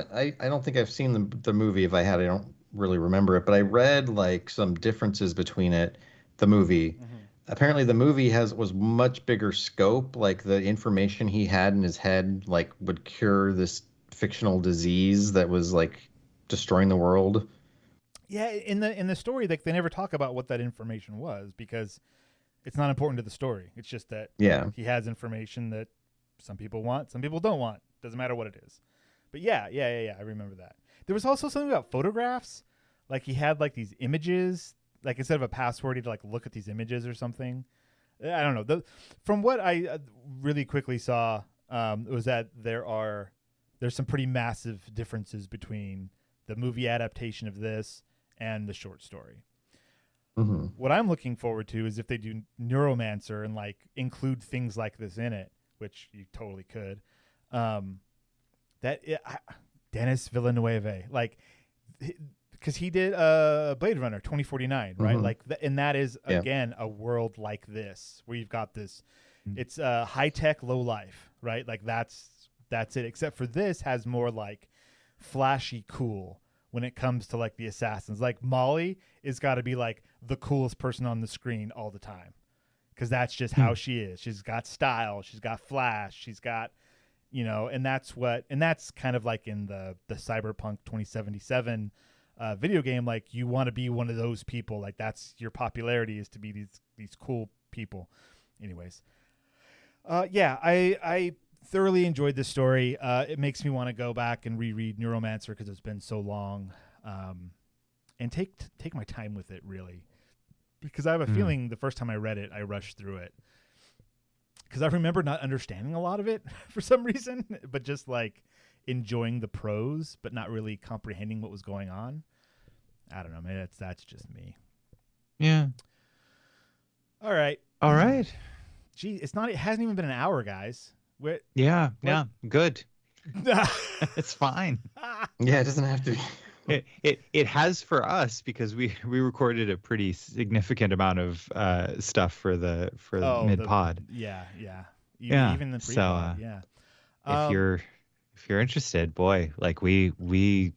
don't think I've seen the movie. If I had, I don't really remember it, but I read like some differences between the movie. Apparently the movie was much bigger scope. Like, the information he had in his head like would cure this fictional disease that was like destroying the world. Yeah, in the story, like, they never talk about what that information was, because it's not important to the story. It's just that he has information that some people want, some people don't want. Doesn't matter what it is. But yeah, I remember that. There was also something about photographs. Like, he had like these images like instead of a password, to like look at these images or something. I don't know. From what I really quickly saw, was that there's some pretty massive differences between the movie adaptation of this and the short story. Mm-hmm. What I'm looking forward to is if they do Neuromancer and like include things like this in it, which you totally could. Denis Villeneuve, like, because he did Blade Runner 2049, right? Mm-hmm. Like, and that is again a world like this where you've got this. It's high tech, low life, right? Like that's it. Except for this has more like flashy cool when it comes to like the assassins. Like Molly is got to be like the coolest person on the screen all the time because that's just how she is. She's got style. She's got flash. She's got, and that's kind of like in the cyberpunk 2077 video game. Like you want to be one of those people. Like that's your popularity is to be these cool people. Anyways, I thoroughly enjoyed this story. It makes me want to go back and reread Neuromancer because it's been so long, and take my time with it really, because I have a feeling the first time I read it, I rushed through it because I remember not understanding a lot of it for some reason, but just like enjoying the prose, but not really comprehending what was going on. I don't know, man. That's just me. Yeah. All right. Gee, it hasn't even been an hour, guys. Yeah, good. It's fine. Yeah, it doesn't have to be. It has for us because we recorded a pretty significant amount of stuff for the mid pod. Yeah. Even the So pre-pod. if you're interested, boy, like we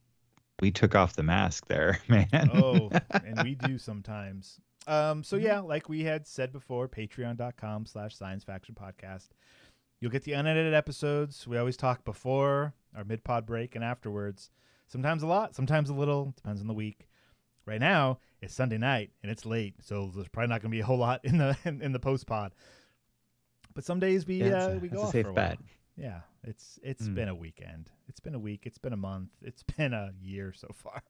took off the mask there, man. And we do sometimes. So yeah, like we had said before, patreon.com/Science Faction Podcast. You'll get the unedited episodes. We always talk before our mid-pod break and afterwards. Sometimes a lot, sometimes a little. Depends on the week. Right now, it's Sunday night, and it's late, so there's probably not going to be a whole lot in the post-pod. But some days we go off for a while. Yeah, it's been a weekend. It's been a week. It's been a month. It's been a year so far.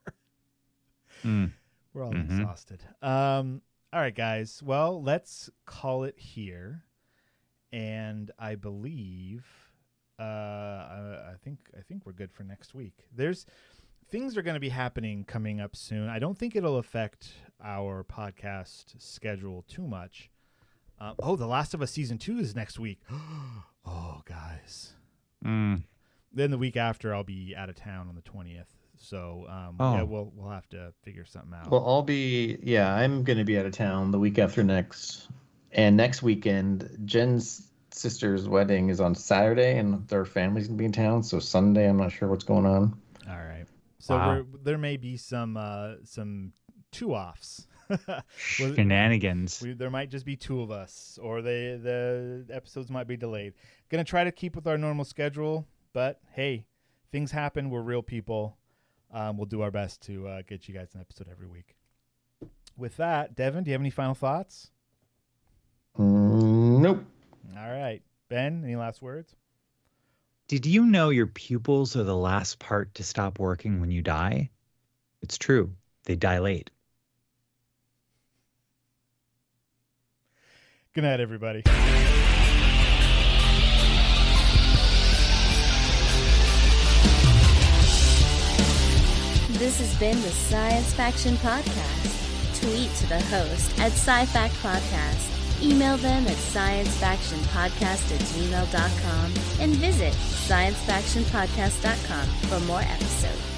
We're all exhausted. All right, guys. Well, let's call it here. And I believe, I think we're good for next week. Things are going to be happening coming up soon. I don't think it'll affect our podcast schedule too much. The Last of Us Season 2 is next week. Oh, guys. Then the week after, I'll be out of town on the 20th. So, yeah, we'll have to figure something out. Well, I'm going to be out of town the week after next. And next weekend, Jen's sister's wedding is on Saturday, and their family's going to be in town. So Sunday, I'm not sure what's going on. All right. So there may be some two-offs. Shenanigans. There might just be two of us, or the episodes might be delayed. Going to try to keep with our normal schedule, but hey, things happen. We're real people. We'll do our best to get you guys an episode every week. With that, Devon, do you have any final thoughts? Nope. All right. Ben, any last words? Did you know your pupils are the last part to stop working when you die? It's true. They dilate. Good night, everybody. This has been the Science Faction Podcast. Tweet to the host at SciFactPodcast. Email them at sciencefactionpodcast@gmail.com and visit sciencefactionpodcast.com for more episodes.